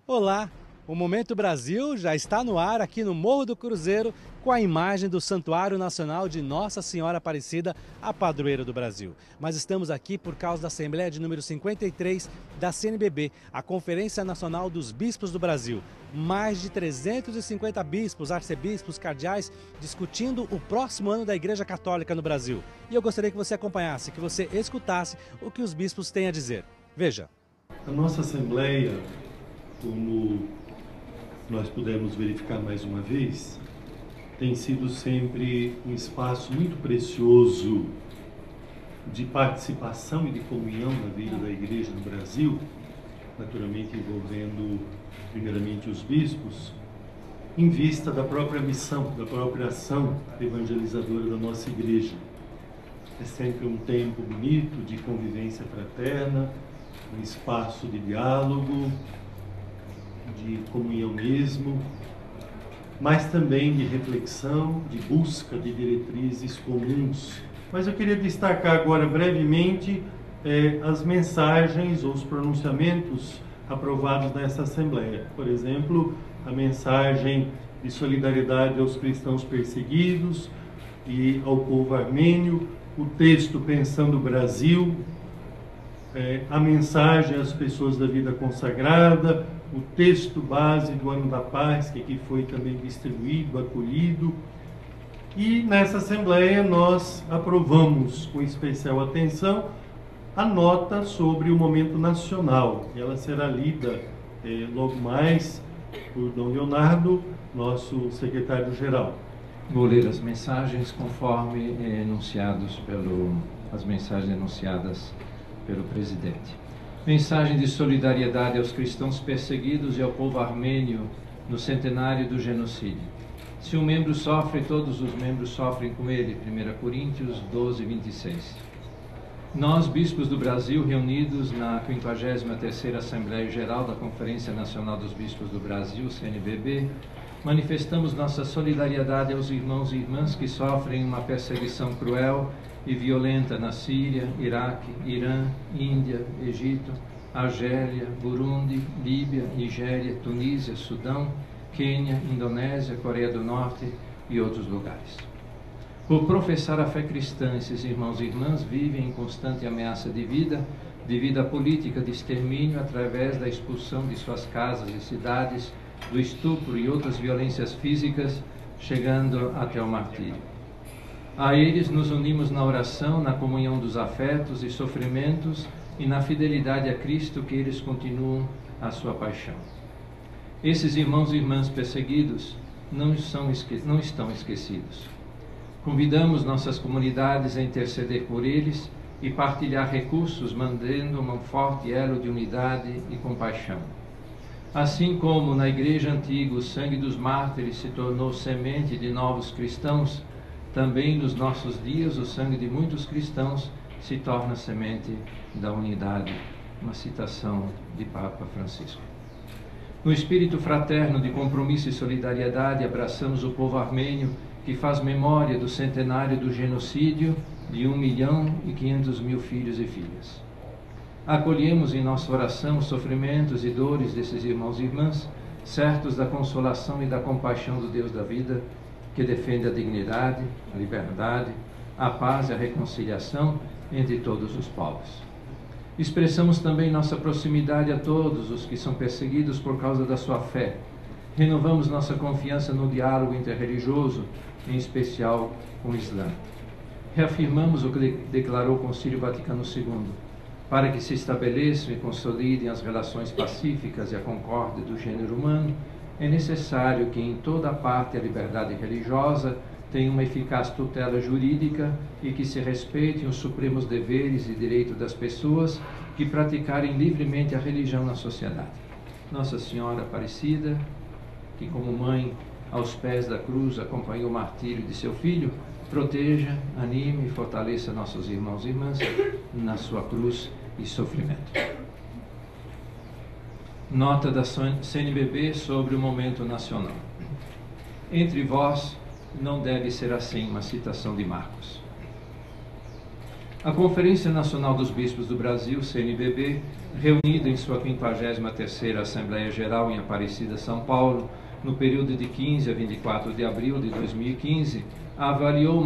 Olá, o Momento Brasil já está no ar aqui no Morro do Cruzeiro com a imagem do Santuário Nacional de Nossa Senhora Aparecida, a padroeira do Brasil. Mas estamos aqui por causa da Assembleia de número 53 da CNBB, a Conferência Nacional dos Bispos do Brasil. Mais de 350 bispos, arcebispos, cardeais discutindo o próximo ano da Igreja Católica no Brasil. E eu gostaria que você acompanhasse, que você escutasse o que os bispos têm a dizer. Veja. A nossa Assembleia, como nós pudemos verificar mais uma vez, tem sido sempre um espaço muito precioso de participação e de comunhão na vida da Igreja no Brasil, naturalmente envolvendo primeiramente os bispos, em vista da própria missão, da própria ação evangelizadora da nossa Igreja. É sempre um tempo bonito de convivência fraterna, um espaço de diálogo, de comunhão mesmo, mas também de reflexão, de busca de diretrizes comuns. Mas eu queria destacar agora brevemente as mensagens ou os pronunciamentos aprovados nessa Assembleia. Por exemplo, a mensagem de solidariedade aos cristãos perseguidos e ao povo armênio, o texto Pensando o Brasil, a mensagem às pessoas da vida consagrada, o texto base do Ano da Paz, que aqui foi também distribuído, acolhido. E nessa Assembleia nós aprovamos com especial atenção a nota sobre o momento nacional. Ela será lida logo mais por Dom Leonardo, nosso secretário-geral. Vou ler as mensagens conforme as mensagens enunciadas pelo presidente. Mensagem de solidariedade aos cristãos perseguidos e ao povo armênio no centenário do genocídio. Se um membro sofre, todos os membros sofrem com ele. 1 Coríntios 12, 26. Nós, bispos do Brasil, reunidos na 53ª Assembleia Geral da Conferência Nacional dos Bispos do Brasil, CNBB, manifestamos nossa solidariedade aos irmãos e irmãs que sofrem uma perseguição cruel e violenta na Síria, Iraque, Irã, Índia, Egito, Argélia, Burundi, Líbia, Nigéria, Tunísia, Sudão, Quênia, Indonésia, Coreia do Norte e outros lugares. Por professar a fé cristã, esses irmãos e irmãs vivem em constante ameaça de vida política de extermínio através da expulsão de suas casas e cidades, do estupro e outras violências físicas, chegando até o martírio. A eles nos unimos na oração, na comunhão dos afetos e sofrimentos e na fidelidade a Cristo que eles continuam a sua paixão. Esses irmãos e irmãs perseguidos não estão esquecidos. Convidamos nossas comunidades a interceder por eles e partilhar recursos, mantendo um forte elo de unidade e compaixão. Assim como na Igreja Antiga o sangue dos mártires se tornou semente de novos cristãos, também nos nossos dias o sangue de muitos cristãos se torna semente da unidade. Uma citação de Papa Francisco. No espírito fraterno de compromisso e solidariedade, abraçamos o povo armênio que faz memória do centenário do genocídio de 1.500.000 filhos e filhas. Acolhemos em nossa oração os sofrimentos e dores desses irmãos e irmãs, certos da consolação e da compaixão do Deus da vida, que defende a dignidade, a liberdade, a paz e a reconciliação entre todos os povos. Expressamos também nossa proximidade a todos os que são perseguidos por causa da sua fé. Renovamos nossa confiança no diálogo interreligioso, em especial com o Islã. Reafirmamos o que declarou o Concílio Vaticano II, para que se estabeleçam e consolidem as relações pacíficas e a concórdia do gênero humano, é necessário que em toda parte a liberdade religiosa tenha uma eficaz tutela jurídica e que se respeitem os supremos deveres e direitos das pessoas que praticarem livremente a religião na sociedade. Nossa Senhora Aparecida, que como mãe aos pés da cruz acompanhou o martírio de seu filho, proteja, anime e fortaleça nossos irmãos e irmãs na sua cruz e sofrimento. Nota da CNBB sobre o momento nacional. Entre vós não deve ser assim, uma citação de Marcos. A Conferência Nacional dos Bispos do Brasil, CNBB, reunida em sua 53ª Assembleia Geral em Aparecida, São Paulo, no período de 15 a 24 de abril de 2015, avaliou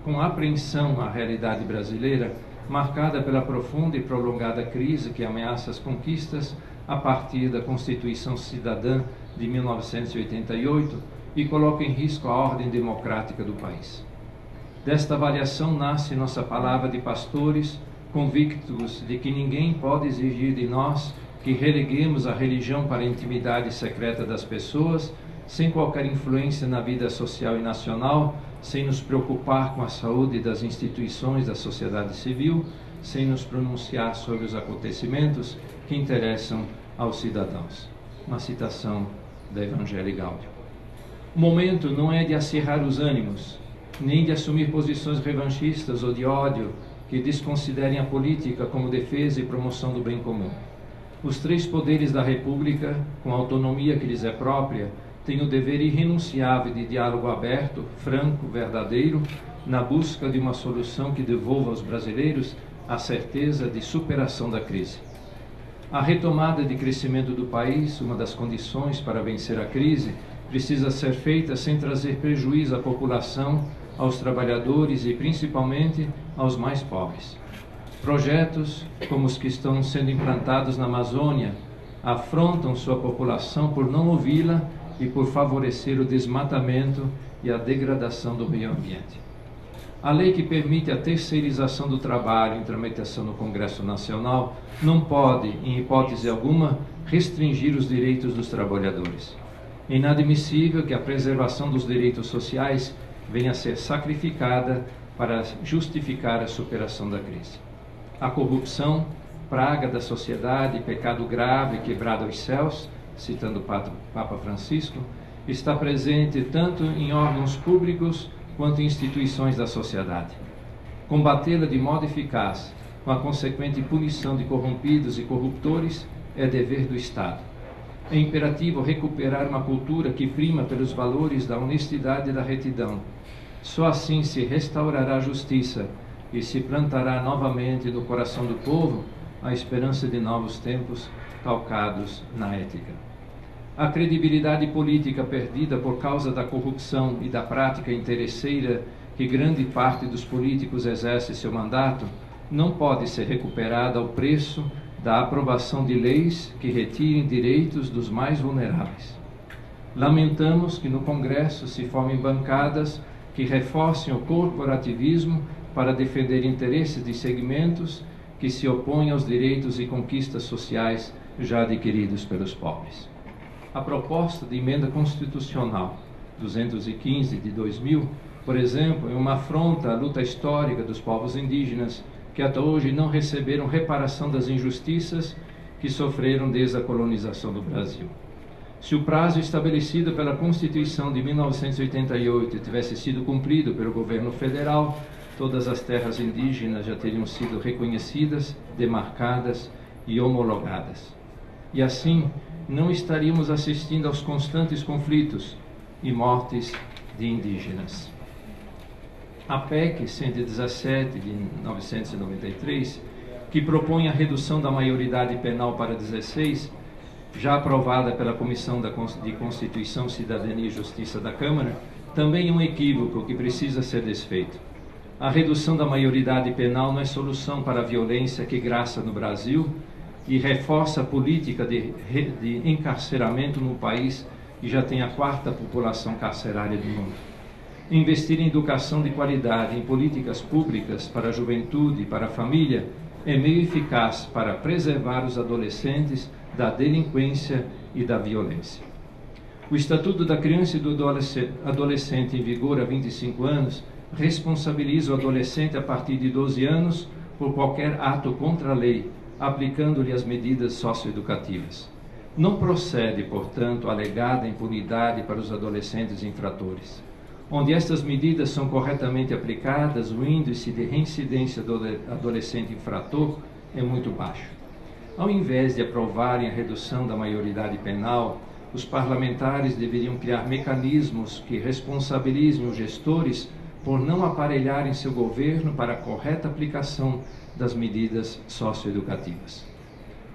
com apreensão a realidade brasileira, marcada pela profunda e prolongada crise que ameaça as conquistas a partir da Constituição Cidadã de 1988 e coloca em risco a ordem democrática do país. Desta avaliação nasce nossa palavra de pastores, convictos de que ninguém pode exigir de nós que releguemos a religião para a intimidade secreta das pessoas, sem qualquer influência na vida social e nacional, sem nos preocupar com a saúde das instituições da sociedade civil, sem nos pronunciar sobre os acontecimentos que interessam aos cidadãos. Uma citação da Evangelii Gaudium. O momento não é de acirrar os ânimos, nem de assumir posições revanchistas ou de ódio que desconsiderem a política como defesa e promoção do bem comum. Os três poderes da República, com a autonomia que lhes é própria, têm o dever irrenunciável de diálogo aberto, franco, verdadeiro, na busca de uma solução que devolva aos brasileiros a certeza de superação da crise. A retomada de crescimento do país, uma das condições para vencer a crise, precisa ser feita sem trazer prejuízo à população, aos trabalhadores e principalmente aos mais pobres. Projetos como os que estão sendo implantados na Amazônia afrontam sua população por não ouvi-la e por favorecer o desmatamento e a degradação do meio ambiente. A lei que permite a terceirização do trabalho em tramitação no Congresso Nacional não pode, em hipótese alguma, restringir os direitos dos trabalhadores. É inadmissível que a preservação dos direitos sociais venha a ser sacrificada para justificar a superação da crise. A corrupção, praga da sociedade, pecado grave quebrado aos céus, citando o Papa Francisco, está presente tanto em órgãos públicos quanto em instituições da sociedade. Combatê-la de modo eficaz, com a consequente punição de corrompidos e corruptores, é dever do Estado. É imperativo recuperar uma cultura que prima pelos valores da honestidade e da retidão. Só assim se restaurará a justiça e se plantará novamente no coração do povo a esperança de novos tempos calcados na ética. A credibilidade política perdida por causa da corrupção e da prática interesseira que grande parte dos políticos exerce seu mandato não pode ser recuperada ao preço da aprovação de leis que retirem direitos dos mais vulneráveis. Lamentamos que no Congresso se formem bancadas que reforcem o corporativismo para defender interesses de segmentos que se opõem aos direitos e conquistas sociais já adquiridos pelos pobres. A proposta de emenda constitucional 215 de 2000, por exemplo, é uma afronta à luta histórica dos povos indígenas que até hoje não receberam reparação das injustiças que sofreram desde a colonização do Brasil. Se o prazo estabelecido pela Constituição de 1988 tivesse sido cumprido pelo governo federal, todas as terras indígenas já teriam sido reconhecidas, demarcadas e homologadas. E assim, não estaríamos assistindo aos constantes conflitos e mortes de indígenas. A PEC 117 de 1993, que propõe a redução da maioridade penal para 16, já aprovada pela Comissão de Constituição, Cidadania e Justiça da Câmara, também é um equívoco que precisa ser desfeito. A redução da maioridade penal não é solução para a violência que graça no Brasil e reforça a política de encarceramento no país que já tem a quarta população carcerária do mundo. Investir em educação de qualidade, em políticas públicas para a juventude e para a família é meio eficaz para preservar os adolescentes da delinquência e da violência. O Estatuto da Criança e do Adolescente, em vigor há 25 anos, responsabiliza o adolescente a partir de 12 anos por qualquer ato contra a lei, aplicando-lhe as medidas socioeducativas. Não procede, portanto, a alegada impunidade para os adolescentes infratores. Onde estas medidas são corretamente aplicadas, o índice de reincidência do adolescente infrator é muito baixo. Ao invés de aprovarem a redução da maioridade penal, os parlamentares deveriam criar mecanismos que responsabilizem os gestores por não aparelharem seu governo para a correta aplicação das medidas socioeducativas.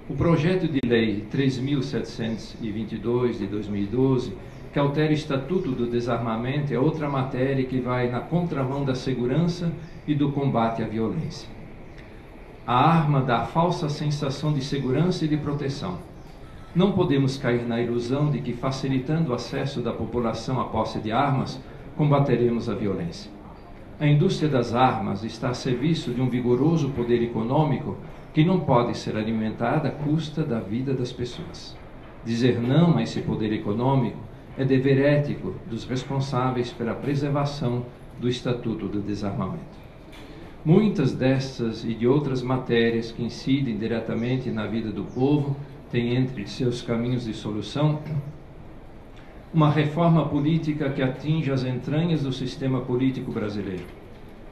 O projeto de lei 3.722 de 2012, que altera o Estatuto do Desarmamento, é outra matéria que vai na contramão da segurança e do combate à violência. A arma dá a falsa sensação de segurança e de proteção. Não podemos cair na ilusão de que, facilitando o acesso da população à posse de armas, combateremos a violência. A indústria das armas está a serviço de um vigoroso poder econômico que não pode ser alimentada à custa da vida das pessoas. Dizer não a esse poder econômico é dever ético dos responsáveis pela preservação do Estatuto do Desarmamento. Muitas destas e de outras matérias que incidem diretamente na vida do povo têm entre seus caminhos de solução uma reforma política que atinge as entranhas do sistema político brasileiro.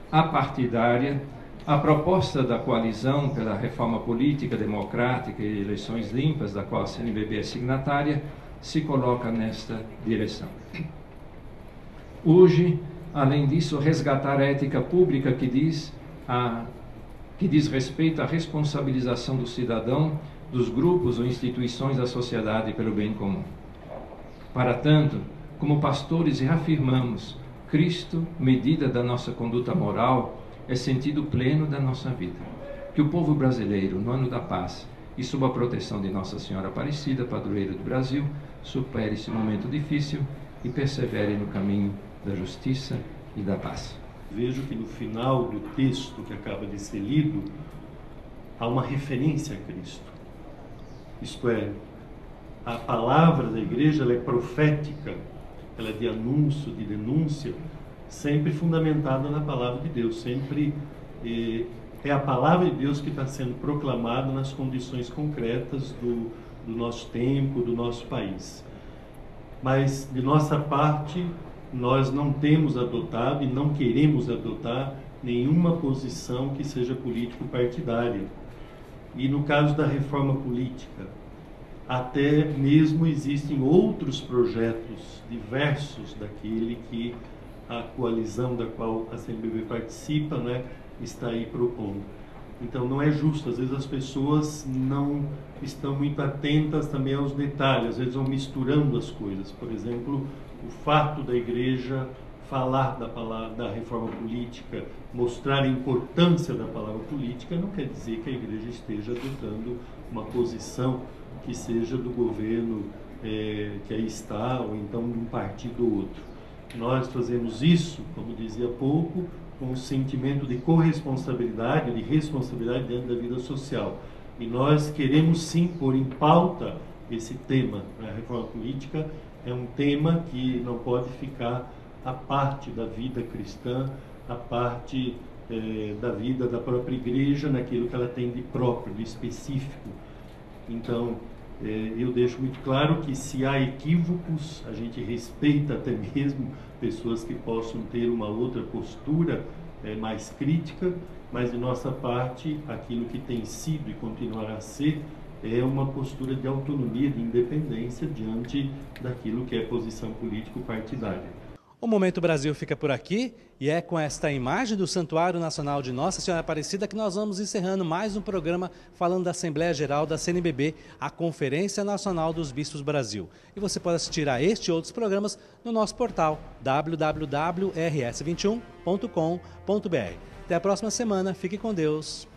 A partidária, a proposta da coalizão pela reforma política democrática e eleições limpas, da qual a CNBB é signatária, se coloca nesta direção. Hoje, além disso, resgatar a ética pública que diz respeito à responsabilização do cidadão, dos grupos ou instituições da sociedade pelo bem comum. Para tanto, como pastores reafirmamos, Cristo, medida da nossa conduta moral, é sentido pleno da nossa vida. Que o povo brasileiro, no ano da paz e sob a proteção de Nossa Senhora Aparecida, padroeira do Brasil, supere esse momento difícil e persevere no caminho da justiça e da paz. Vejo que no final do texto que acaba de ser lido, há uma referência a Cristo. Isto é, a palavra da igreja ela é profética, ela é de anúncio, de denúncia, sempre fundamentada na palavra de Deus, sempre é a palavra de Deus que está sendo proclamada nas condições concretas do nosso tempo, do nosso país. Mas, de nossa parte, nós não temos adotado e não queremos adotar nenhuma posição que seja político-partidária. E no caso da reforma política, até mesmo existem outros projetos diversos daquele que a coalizão da qual a CNBB participa, né, está aí propondo. Então não é justo, às vezes as pessoas não estão muito atentas também aos detalhes, às vezes vão misturando as coisas. Por exemplo, o fato da igreja falar da reforma política, mostrar a importância da palavra política, não quer dizer que a igreja esteja adotando uma posição que seja do governo que aí está, ou então de um partido ou outro. Nós fazemos isso, como dizia há pouco, com um sentimento de corresponsabilidade, de responsabilidade diante da vida social. E nós queremos sim pôr em pauta esse tema. A reforma política é um tema que não pode ficar à parte da vida cristã, à parte da vida da própria igreja, naquilo que ela tem de próprio, de específico. Então, eu deixo muito claro que se há equívocos, a gente respeita até mesmo pessoas que possam ter uma outra postura mais crítica, mas de nossa parte, aquilo que tem sido e continuará a ser é uma postura de autonomia, de independência diante daquilo que é posição político-partidária. O Momento Brasil fica por aqui e é com esta imagem do Santuário Nacional de Nossa Senhora Aparecida que nós vamos encerrando mais um programa falando da Assembleia Geral da CNBB, a Conferência Nacional dos Bispos Brasil. E você pode assistir a este e outros programas no nosso portal www.rs21.com.br. Até a próxima semana, fique com Deus.